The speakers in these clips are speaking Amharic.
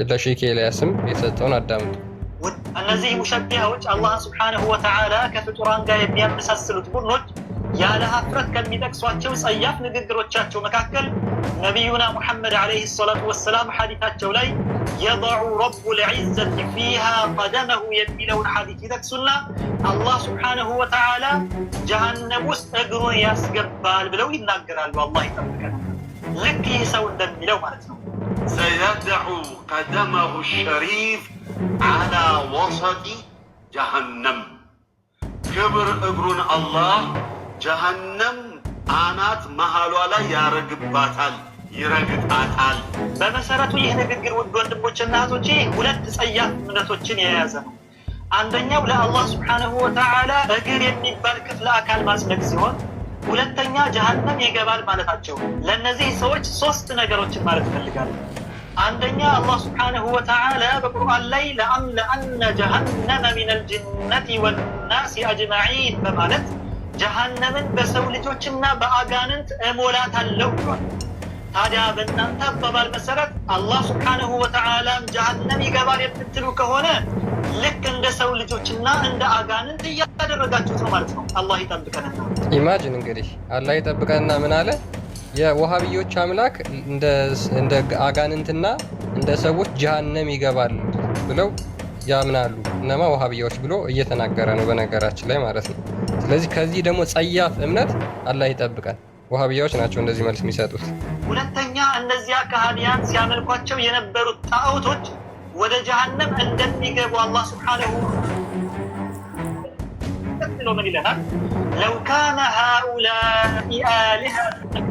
ለሼክ ኤልያስም የተሰጠውን አዳምጡ። እነዚህ ሙሸቢሃዎች አላህ ሱብሓነሁ ወተዓላ ከፍጡራን ጋር የሚያመሳስሉት ቡድኖች ያለ ሀፍረት ከሚጠቅሷቸው ጸያፍ ንግግሮቻቸው መካከል ነቢዩና ሙሐመድ ዓለይሂ ሰላቱ ወሰላም ሐዲታቸው ላይ የضዑ ረቡል ዒዘቲ ፊሃ ቀደመሁ የሚለውን ሐዲት ይጠቅሱና አላህ ሱብሓነሁ ወተዓላ ጀሃነም ውስጥ እግሩን ያስገባል ብለው ይናገራሉ። አላህ ይጠብቀን። ልክ ይህ ሰው እንደሚለው ማለት ነው። ሰየድዑ ቀደመሁ ሸሪፍ ዓላ ወሰጢ ጀሃነም፣ ክብር እግሩን አላህ ጀሃነም አናት መሃሏ ላይ ያረግባታል፣ ይረግጣታል። በመሰረቱ ይህ ንግግር ውድ ወንድሞችና እህቶቼ ሁለት ጸያፍ እምነቶችን የያዘ ነው። አንደኛው ለአላህ ሱብሓነሁ ወተዓላ እግር የሚባል ክፍለ አካል ማጽደቅ ሲሆን፣ ሁለተኛ ጀሃነም ይገባል ማለታቸው። ለእነዚህ ሰዎች ሶስት ነገሮችን ማለት ይፈልጋሉ። አንደኛ አላህ ሱብሓነሁ ወተዓላ በቁርአን ላይ ለአምለአነ ጀሃነመ ሚነል ጅነቲ ወናሲ አጅመዒን በማለት ጀሃነምን በሰው ልጆችና በአጋንንት እሞላታለሁ ብሏል። ታዲያ በእናንተ አባባል መሰረት አላህ ሱብሓነሁ ወተዓላም ጀሃነም ይገባል የምትሉ ከሆነ ልክ እንደ ሰው ልጆችና እንደ አጋንንት እያደረጋችሁት ነው ማለት ነው። አላህ ይጠብቀንና ኢማጂን እንግዲህ አላህ ይጠብቀንና ምን አለ? የወሃቢዮች አምላክ እንደ አጋንንትና እንደ ሰዎች ጀሃነም ይገባል ብለው ያምናሉ። እነማ ወሃቢያዎች ብሎ እየተናገረ ነው በነገራችን ላይ ማለት ነው። ስለዚህ ከዚህ ደግሞ ጸያፍ እምነት አላህ ይጠብቀን። ወሃቢያዎች ናቸው እንደዚህ መልስ የሚሰጡት። ሁለተኛ እነዚያ ከሃዲያን ሲያመልኳቸው የነበሩት ጣዖቶች ወደ ጀሃነም እንደሚገቡ አላህ ሱብሓነሁ ወተዓላ ምን ይለናል? ለው ካነ ሃኡላኢ አሊሀተን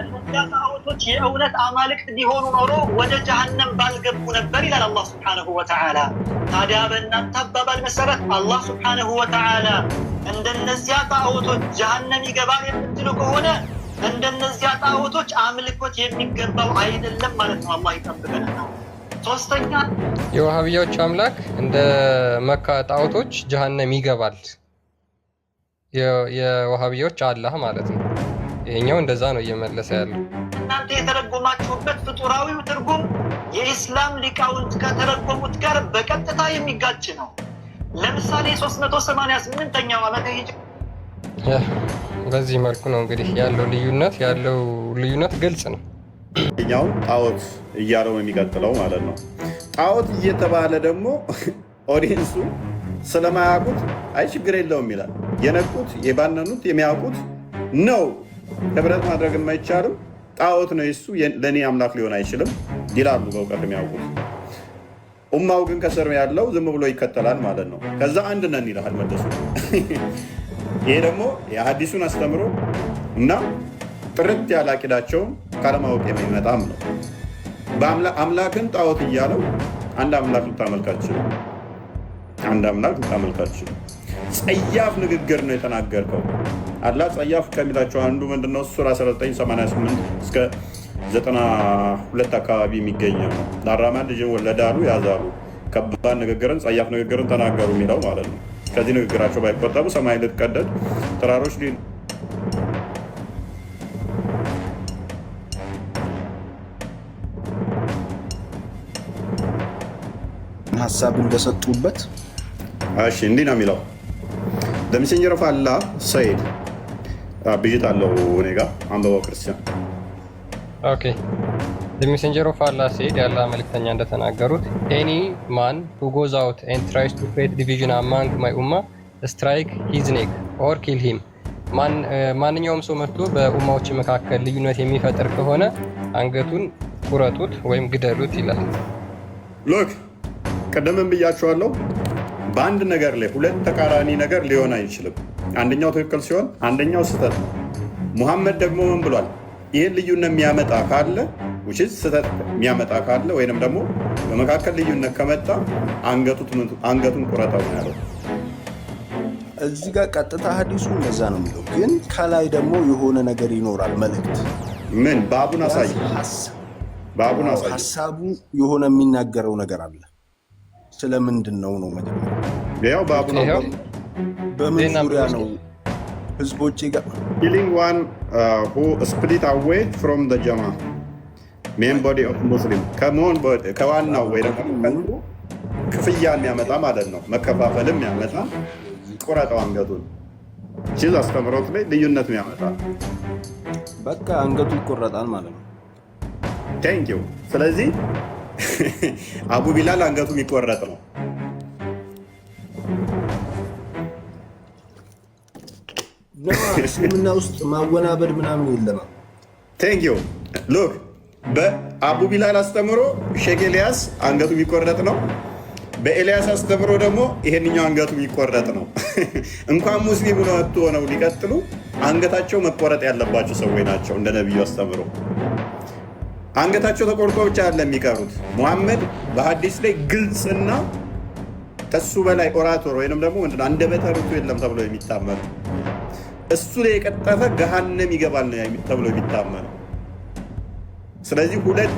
እነዚያ ጣዖቶች የእውነት አማልክት ቢሆኑ ኖሮ ወደ ጀሃነም ባልገቡ ነበር ይላል አላህ ሱብሓነሁ ወተዓላ። ታዲያ በእናንተ አባባል መሰረት አላህ ሱብሓነሁ ወተዓላ እንደነዚያ ጣዖቶች ጀሃነም ይገባል የምትሉ ከሆነ እንደነዚያ ጣዖቶች አምልኮት የሚገባው አይደለም ማለት ነው። አላህ ይጠብቀንና ሶስተኛ የወሃቢያዎች አምላክ እንደ መካ ጣዖቶች ጀሃነም ይገባል። የወሃቢያዎች አላህ ማለት ነው። ይሄኛው እንደዛ ነው እየመለሰ ያለው። እናንተ የተረጎማችሁበት ፍጡራዊው ትርጉም የኢስላም ሊቃውንት ከተረጎሙት ጋር በቀጥታ የሚጋጭ ነው። ለምሳሌ 388ኛው ዓመተ ሂጅራ በዚህ መልኩ ነው እንግዲህ ያለው ልዩነት ግልጽ ነው። ኛው ጣዖት እያለው የሚቀጥለው ማለት ነው። ጣዖት እየተባለ ደግሞ ኦዲየንሱ ስለማያውቁት አይ ችግር የለውም ይላል። የነቁት የባነኑት የሚያውቁት ነው። ህብረት ማድረግ የማይቻልም ጣዖት ነው እሱ ለእኔ አምላክ ሊሆን አይችልም ይላሉ በእውቀት የሚያውቁት። ኡማው ግን ከስር ያለው ዝም ብሎ ይከተላል ማለት ነው። ከዛ አንድ ነን ይልሃል መለሱ። ይሄ ደግሞ የሐዲሱን አስተምሮ እና ጥርት ያለ አቂዳቸውን ካለማወቅ የሚመጣም ነው። አምላክን ጣዖት እያለው አንድ አምላክ ልታመልካችሁ ጸያፍ ንግግር ነው የተናገርከው። አላህ ጸያፍ ከሚላቸው አንዱ ምንድነው? ሱራ 1988 እስከ 92 አካባቢ የሚገኘው ነው። ለአራማን ልጅን ወለዳሉ ያዛሉ፣ ከባድ ንግግርን ጸያፍ ንግግርን ተናገሩ የሚለው ማለት ነው። ከዚህ ንግግራቸው ባይቆጠቡ ሰማይ ልትቀደድ ተራሮች ሀሳብ እንደሰጡበት እሺ እንዲህ ነው የሚለው The messenger of Allah said ብይት አለው እኔ ጋር አንበባው ክርስቲያን ኦኬ The messenger of Allah said ያላ መልእክተኛ እንደተናገሩት any man who goes out and tries to create division among my ummah strike his neck or kill him ማንኛውም ሰው መጥቶ በኡማዎች መካከል ልዩነት የሚፈጥር ከሆነ አንገቱን ቁረጡት ወይም ግደሉት ይላል። ሎክ ቀደምም ብያችኋለሁ። በአንድ ነገር ላይ ሁለት ተቃራኒ ነገር ሊሆን አይችልም። አንደኛው ትክክል ሲሆን አንደኛው ስህተት ነው። ሙሐመድ ደግሞ ምን ብሏል? ይህን ልዩነት የሚያመጣ ካለ ስህተት የሚያመጣ ካለ ወይንም ደግሞ በመካከል ልዩነት ከመጣ አንገቱን ቁረጠው ነው ያለው። እዚህ ጋር ቀጥታ ሐዲሱ እንደዛ ነው የሚለው፣ ግን ከላይ ደግሞ የሆነ ነገር ይኖራል መልእክት። ምን ባቡን አሳይ፣ ሐሳቡ የሆነ የሚናገረው ነገር አለ። ስለምንድን ነው መጀመሪያ ያው ባቡን በምን ዙሪያ ነው ህዝቦች ጋር killing one who split away from the Jama ሜን ቦዲ ኦፍ ሙስሊም ከዋናው ወይ ደግሞ ክፍያ የሚያመጣ ማለት ነው። መከፋፈልም ያመጣ ቁረጠው አንገቱን ቺዝ አስተምሮት ላይ ልዩነት የሚያመጣ በቃ አንገቱ ይቆረጣል ማለት ነው። ቴንክ ዩ። ስለዚህ አቡ ቢላል አንገቱ የሚቆረጥ ነው። እስልምና ውስጥ ማወናበድ ምናምን የለም። ቴንክ ዩ ሉክ በአቡ ቢላል አስተምሮ ሼክ ኤልያስ አንገቱ የሚቆረጥ ነው። በኤልያስ አስተምሮ ደግሞ ይሄንኛው አንገቱ የሚቆረጥ ነው። እንኳን ሙስሊም ሆነው ሊቀጥሉ አንገታቸው መቆረጥ ያለባቸው ሰዎች ናቸው። እንደ ነቢዩ አስተምሮ አንገታቸው ተቆርጦ ብቻ ያለ የሚቀሩት ሙሐመድ በሐዲስ ላይ ግልጽና ከሱ በላይ ኦራቶር ወይንም ደግሞ አንደበተ ርቱዕ የለም ተብሎ የሚታመኑ እሱ ላይ የቀጠፈ ገሃነም ይገባል ተብሎ የሚታመኑ። ስለዚህ ሁለት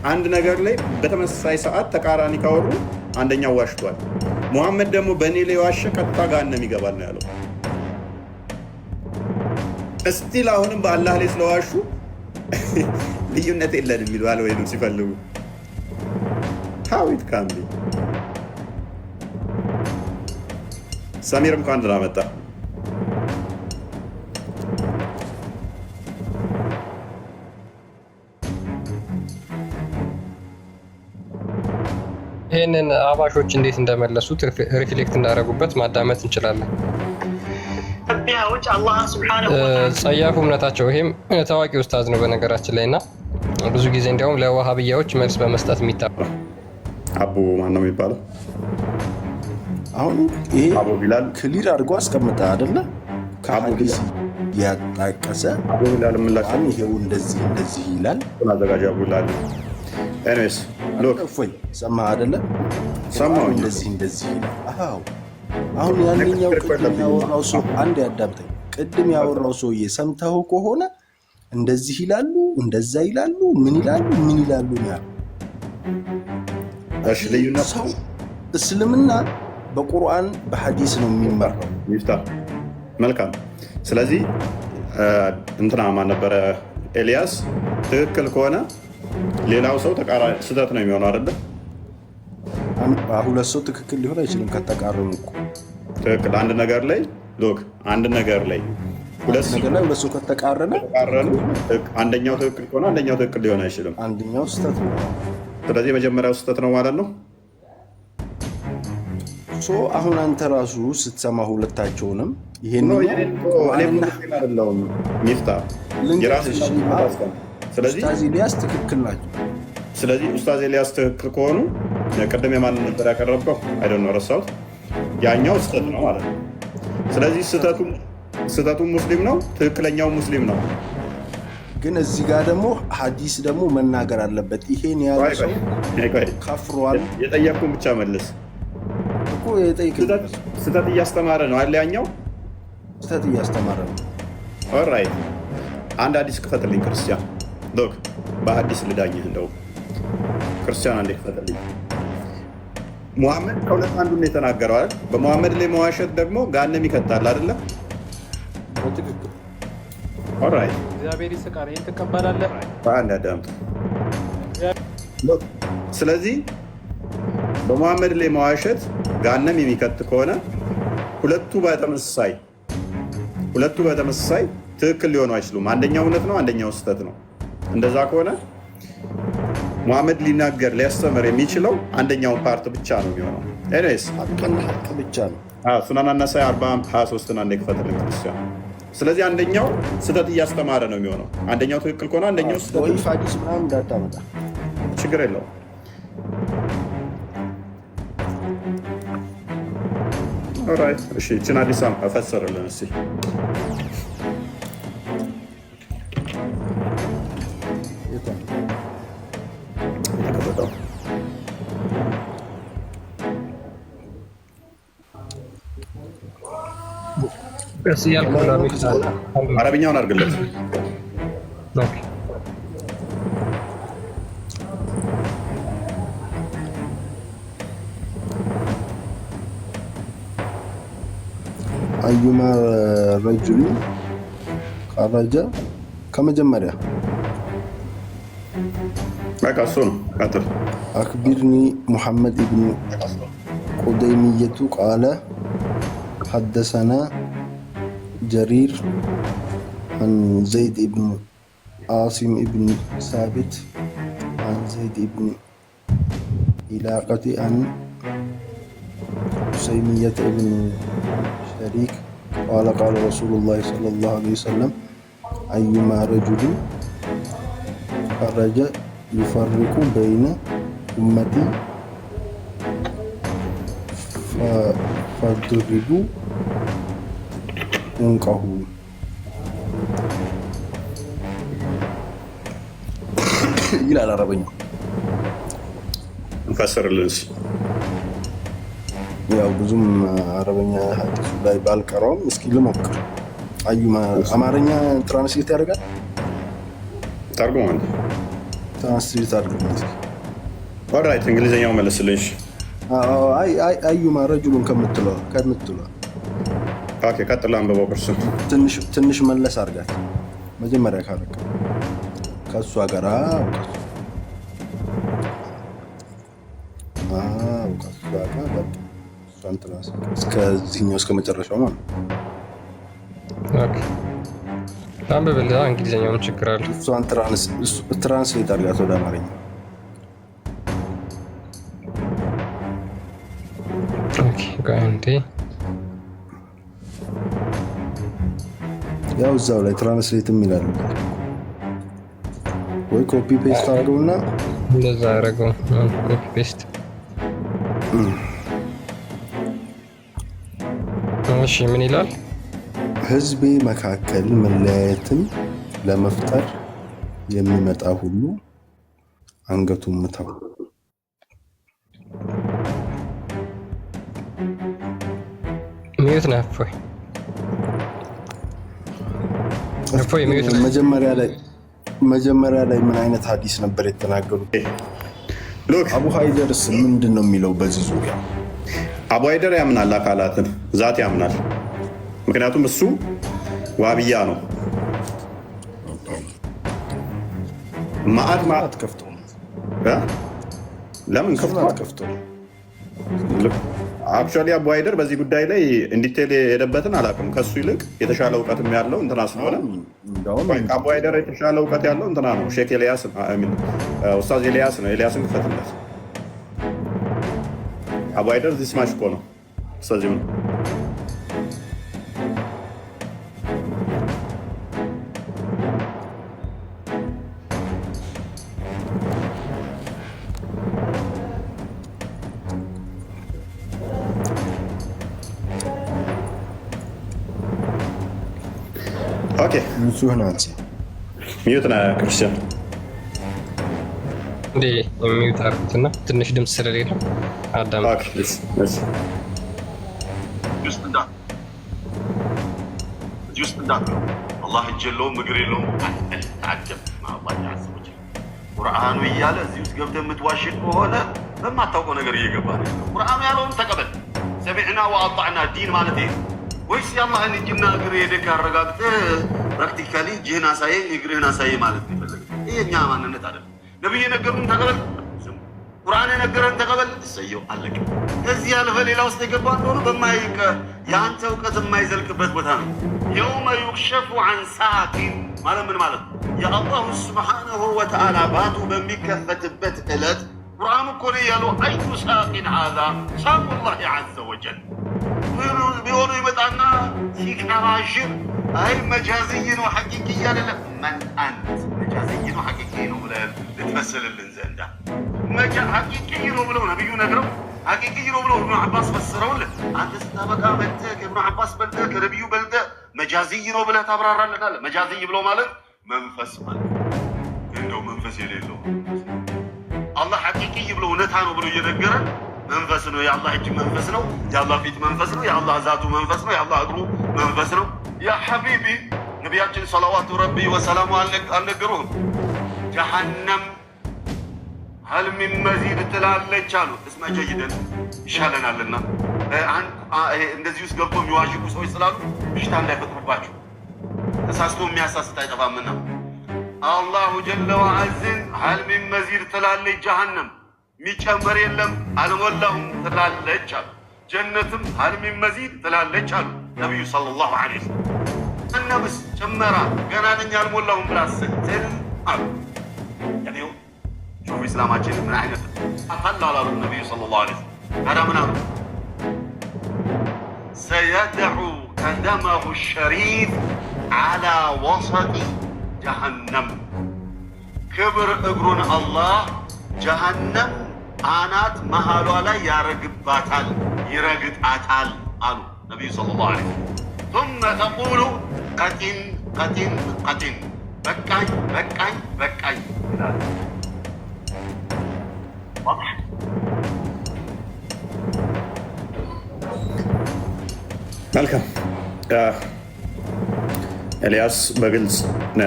አንድ ነገር ላይ በተመሳሳይ ሰዓት ተቃራኒ ካወሩ አንደኛው ዋሽቷል። ሙሐመድ ደግሞ በእኔ ላይ ዋሸ፣ ቀጥታ ገሃነም ይገባል ነው ያለው። እስቲል አሁንም በአላህ ላይ ስለዋሹ ልዩነት የለንም ይላል ወይንም ሲፈልጉ how it can be። ሰሚር እንኳን ደህና መጣ። ይህንን አባሾች እንዴት እንደመለሱት ሪፍሌክት እንዳደረጉበት ማዳመጥ እንችላለን። ኢትዮጵያዎች አላህ ሱብሓነሁ ወተዓላ ጸያፉ እምነታቸው ይሄም ታዋቂ ኡስታዝ ነው በነገራችን ላይ እና ብዙ ጊዜ እንዲያውም ለዋሃብያዎች መልስ በመስጠት የሚታወቅ አቡ ማን ነው የሚባለው? አሁን ይሄ አቡ ቢላል ክሊር አድርጎ አስቀምጠ አይደለ? ከሐዲስ ያጣቀሰ አቡ ቢላል ምላሽ ይሄው እንደዚህ ይላል። አዘጋጅ አቡ ቢላል ኤኒዌይስ ሎክ እፎይ ሰማህ አይደለ? ሰማሁ። እንደዚህ ይላል። አዎ አሁን ያንኛው ቅድም ያወራው ሰው አንድ ያዳምጠኝ። ቅድም ያወራው ሰውዬ ሰምተው ከሆነ እንደዚህ ይላሉ፣ እንደዛ ይላሉ፣ ምን ይላሉ ነው። እሺ ልዩነት ሰው እስልምና በቁርአን በሐዲስ ነው የሚመራው። ይፍታ መልካም። ስለዚህ እንትና ማን ነበረ? ኤልያስ ትክክል ከሆነ ሌላው ሰው ተቃራኒ ስህተት ነው የሚሆነው አይደለ? ሁለት ሰው ትክክል ሊሆን አይችልም ከተቃረኑ እኮ። ትክክል አንድ ነገር ላይ ሎክ አንድ ነገር ላይ ሁለት ሰው ከተቃረነ አንደኛው ትክክል ከሆነ አንደኛው ትክክል ሊሆን አይችልም። አንደኛው ስህተት ነው። ስለዚህ የመጀመሪያው ስህተት ነው ማለት ነው። አሁን አንተ ራሱ ስትሰማ ሁለታቸውንም ይሄን አይደለውም ሚፍታ ስለዚህ ኡስታዝ ኤልያስ ትክክል ናቸው። ስለዚህ ኡስታዝ ኤልያስ ትክክል ከሆኑ ቅድም የማንን ነበር ያቀረብከው? አይደል ነው ረሳሁት። ያኛው ስህተት ነው ማለት ነው። ስለዚህ ስህተቱ ሙስሊም ነው፣ ትክክለኛው ሙስሊም ነው። ግን እዚህ ጋር ደግሞ ሐዲስ ደግሞ መናገር አለበት። ይሄን ያለው ሰው ከፍሯል። የጠየቅኩን ብቻ መልስ እኮ የጠየቅኩት ስህተት እያስተማረ ነው አይደል? ያኛው ስህተት እያስተማረ ነው። ኦልራይት አንድ ሐዲስ ክፈትልኝ ክርስቲያን። ሎክ በሐዲስ ልዳኝህ እንደው ክርስቲያን አንዴ ክፈትልኝ። ሙሐመድ ከሁለት አንዱን የተናገረው አይደል? በሙሐመድ ላይ መዋሸት ደግሞ ገሃነም ይከታል አይደለ? በትክክል ኦልራይት። እግዚአብሔር ይስቃል። ይሄን ትቀበላለህ? በአንድ አዳምጥ። ስለዚህ በሙሐመድ ላይ መዋሸት ገሃነም የሚከት ከሆነ ሁለቱ በተመሳሳይ ትክክል ሊሆኑ አይችሉም። አንደኛው እውነት ነው፣ አንደኛው ስህተት ነው። እንደዛ ከሆነ ሙሐመድ ሊናገር ሊያስተምር የሚችለው አንደኛውን ፓርት ብቻ ነው የሚሆነው። ኤኒዌይስ ሀቅ ብቻ ነው። ሱናን አናሳኢ 40:23 አንዴ ክፈትልን ክርስቲያን። ስለዚህ አንደኛው ስህተት እያስተማረ ነው የሚሆነው። አንደኛው ትክክል ከሆነ አንደኛው ስህተት ወይ ሐዲስ ምናምን እንዳታመጣ ችግር የለውም። ኦልራይት እሺ፣ እችን አዲስ ፈሰርልን እስኪ። አረብኛውን አድርግለት። አዩማ ረጁል ካረጀ ከመጀመሪያ በቃ እሱ ነው። ቀጥል። አክቢርኒ ሙሐመድ ኢብኑ ቁደይሚየቱ ቃለ ሐደሰና ጀሪር عن زيد بن عاصم بن ثابت عن زيد بن علاقة عن سيمية بن شريك قال قال رسول الله صلى الله عليه وسلم أيما رجل خرج يفرق بين أمتي فاضربوا عنقه ይላል አረበኛ። እንፈስርልንስ ያው ብዙም አረበኛ ሐዲሱ ላይ ባልቀረውም እስኪ ልሞክር። አዩማ አማርኛ ትራንስሌት ያደርጋል። ተርጉማል። ትራንስሌት አድርገው። ኦልራይት እንግሊዘኛው መልስልኝ። አዩማ ረጁሉን ከምትለው ኦኬ፣ ቀጥል። አንብበው ቅርሱ ትንሽ መለስ አድርጋት መጀመሪያ ካረከ ከሷ ጋር እስከዚህኛው እስከ መጨረሻው ማለት አንብብል። እንግሊዝኛውን ችግር አለ። እሷን ትራንስሌት አድርጋት ወደ አማርኛ። ያው እዛው ላይ ትራንስሌት የሚላል ወይ ኮፒ ፔስት አድርገውና እንደዛ አደረገው። ኮፒ ፔስት። እሺ ምን ይላል? ህዝቤ መካከል መለያየትን ለመፍጠር የሚመጣ ሁሉ አንገቱን ምታው። ሚዩት ነህ እፎይ ሚዩት ነህ። መጀመሪያ ላይ ምን አይነት ሀዲስ ነበር የተናገሩት? አቡ ሀይደርስ ምንድን ነው የሚለው በዚህ ዙሪያ? አቡ ሀይደር ያምናል፣ አካላትን ዛት ያምናል። ምክንያቱም እሱ ዋብያ ነው። ማአት ከፍቶ ለምን ከፍቶ አክቹዋሊ አቡ ሀይደር በዚህ ጉዳይ ላይ እንዲቴል የሄደበትን አላውቅም። ከሱ ይልቅ የተሻለ እውቀትም ያለው እንትና ስለሆነ አቡ ሀይደር የተሻለ እውቀት ያለው እንትና ነው። ሼክ ኤልያስ ኡስታዝ ኤልያስ ነው። ኤልያስን ክፈትለት። አቡ ሀይደር እዚህ ስማሽ እኮ ነው። ስለዚህ ነው ሚዩት ና ክርስቲያን እንዴ ሚዩት አርጉትና ትንሽ ድምፅ ስለሌለ አዳም አላህ እጅ የለውም እግር የለውም። ተዓጀብ ቁርአኑ እያለ እዚህ ውስጥ ገብተህ የምትዋሽት ከሆነ በማታውቀው ነገር እየገባ ነው። ቁርአኑ ያለውን ተቀበል። ሰሚዕና ወአጣዕና ዲን ማለት ይሄ ወይስ የአላህን እጅና እግር ሄደህ ካረጋግጠህ ፕራክቲካሊ እጅህን አሳየኝ እግርህን አሳየኝ ማለት ነው የፈለገው? ይሄ የእኛ ማንነት አይደለም። ነብይ የነገሩን ተቀበል፣ ቁርአን የነገረን ተቀበል። እሰየው አለቀ። ከዚህ ያለፈ ሌላ ውስጥ የገባ እንደሆነ በማይቀ የአንተ እውቀት የማይዘልቅበት ቦታ ነው። የውመ ዩክሸፉ አን ሳቂን ማለት ምን ማለት ነው? የአላሁ ስብሓነሁ ወተዓላ ባቱ በሚከፈትበት ዕለት ቁርአኑ እኮ ነው ያለው። አዩ ሳቂን ሀዛ ሳቁላሂ ዐዘ ወጀል ቢሆኑ ይመጣና ሲቀራሽር አይ መጃዝይ ነው ሐቂቂ አይደለም። መን አንት መጃዝይ ነው ሐቂቂ ነው ብለህ ልትመስልልን ዘንዳ ሐቂቂ ነው ብለው ነብዩ ነግረው ሐቂቂ ነው ብለው ኢብኑ አባስ ፈስረውልህ አንተ ስታበቃ በልተህ ከኢብኑ አባስ በልተህ ከነብዩ በልተህ መጃዝይ ነው ብለህ ታብራራለናለህ። መጃዝይ ብለው ማለት መንፈስ ማለት እንደው መንፈስ የሌለው አላህ ሐቂቂ ብለው እውነታ ነው ብሎ እየነገረን መንፈስ ነው። የአላህ እጅ መንፈስ ነው። የአላህ ፊት መንፈስ ነው። የአላህ ዛቱ መንፈስ ነው። የአላህ እግሩ መንፈስ ነው። ያ ሐቢቢ ነቢያችን ሰለዋቱ ረቢ ወሰላሙ አልነገሩህም? ጀሃነም ሀል ሚን መዚድ ትላለች አሉ። እስመ ጀይደን ይሻለናልና እንደዚህ ውስጥ ገብቶ የሚዋዥቁ ሰዎች ስላሉ ብሽታ እንዳይፈጥሩባችሁ። ተሳስቶ የሚያሳስት አይጠፋምና الله جل وعز هل من مزيد تلالي جهنم ميشمر يلم المولهم تلالي جنتم هل من مزيد تلالي نبي صلى الله عليه وسلم النبس شمرا قنان المولهم بلا ستل يعني شوف إسلاماتين من عينة أطلع على النبي صلى الله عليه وسلم هذا من أمر سيدعو قدمه الشريف على وسط جهنم كبر اقرون الله جهنم آنات مهالو على يرقباتال يرقباتال قالوا النبي صلى الله عليه وسلم ثم تقول قتن قتن قتن بكاي بكاي بكاي واضح መልካም ኤልያስ በግልጽ ነው